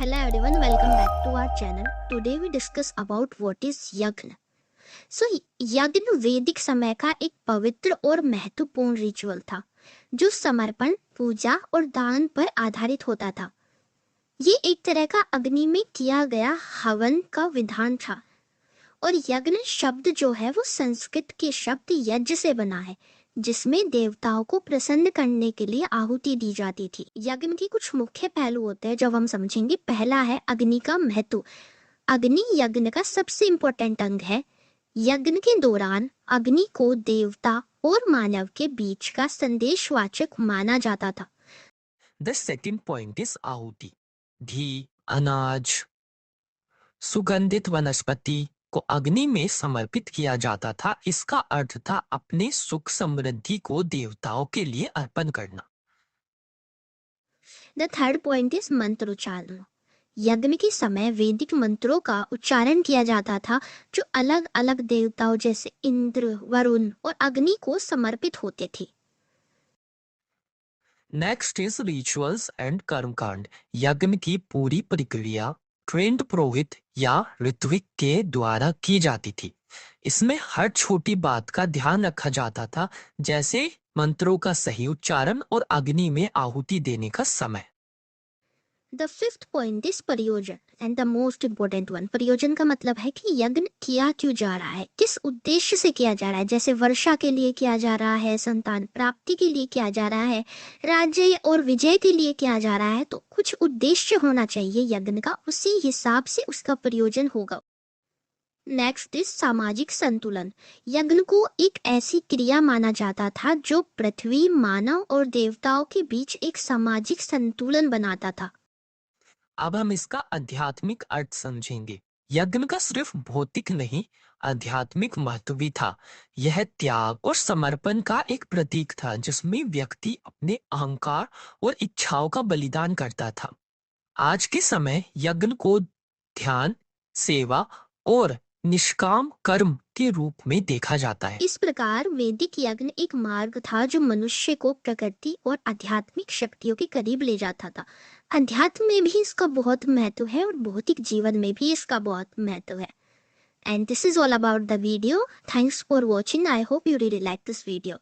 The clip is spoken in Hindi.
Hello everyone, welcome back to our channel. Today we discuss about what is यज्ञ. So यज्ञ वैदिक समय का एक पवित्र और महत्वपूर्ण रिचुअल था जो समर्पण, पूजा और दान पर आधारित होता था. ये एक तरह का अग्नि में किया गया हवन का विधान था और यज्ञ शब्द जो है वो संस्कृत के शब्द यज्ञ से बना है जिसमें देवताओं को प्रसन्न करने के लिए आहुति दी जाती थी. यज्ञ के कुछ मुख्य पहलू होते हैं जब हम समझेंगे. पहला है अग्नि का महत्व. अग्नि यज्ञ का सबसे इम्पोर्टेंट अंग है. यज्ञ के दौरान अग्नि को देवता और मानव के बीच का संदेशवाचक माना जाता था. The second point is आहुति. घी, अनाज, सुगंधित वनस्पति को अग्नि में समर्पित किया जाता था. इसका अर्थ था अपने सुख समृद्धि को देवताओं के लिए अर्पण करना. द थर्ड पॉइंट इज मंत्रोच्चारण. यज्ञ के समय वैदिक मंत्रों का उच्चारण किया जाता था जो अलग अलग देवताओं जैसे इंद्र, वरुण और अग्नि को समर्पित होते थे. नेक्स्ट इज रिचुअल्स एंड कर्मकांड. यज्ञ की पूरी प्रक्रिया ट्रेंड पुरोहित या ऋत्विक के द्वारा की जाती थी. इसमें हर छोटी बात का ध्यान रखा जाता था, जैसे मंत्रों का सही उच्चारण और अग्नि में आहुति देने का समय. द फिफ्थ पॉइंट इज प्रयोजन and the most important one. प्रयोजन का मतलब है कि यज्ञ किया क्यों जा रहा है, किस उद्देश्य से किया जा रहा है. जैसे वर्षा के लिए किया जा रहा है, संतान प्राप्ति के लिए किया जा रहा है, राज्य और विजय के लिए किया जा रहा है. तो कुछ उद्देश्य होना चाहिए यज्ञ का, उसी हिसाब से उसका प्रयोजन होगा. नेक्स्ट इज सामाजिक संतुलन. यज्ञ को एक ऐसी क्रिया माना जाता था जो पृथ्वी, मानव और देवताओं के बीच एक सामाजिक संतुलन बनाता था. अब हम इसका आध्यात्मिक अर्थ समझेंगे. यज्ञ का सिर्फ भौतिक नहीं, आध्यात्मिक महत्व भी था. यह त्याग और समर्पण का एक प्रतीक था जिसमें व्यक्ति अपने अहंकार और इच्छाओं का बलिदान करता था. आज के समय यज्ञ को ध्यान, सेवा और निष्काम कर्म के रूप में देखा जाता है. इस प्रकार वैदिक यज्ञ एक मार्ग था जो मनुष्य को प्रकृति और आध्यात्मिक शक्तियों के करीब ले जाता था. अध्यात्म में भी इसका बहुत महत्व है और भौतिक जीवन में भी इसका बहुत महत्व है. And this is all about the video. Thanks for watching. I hope you really like this video.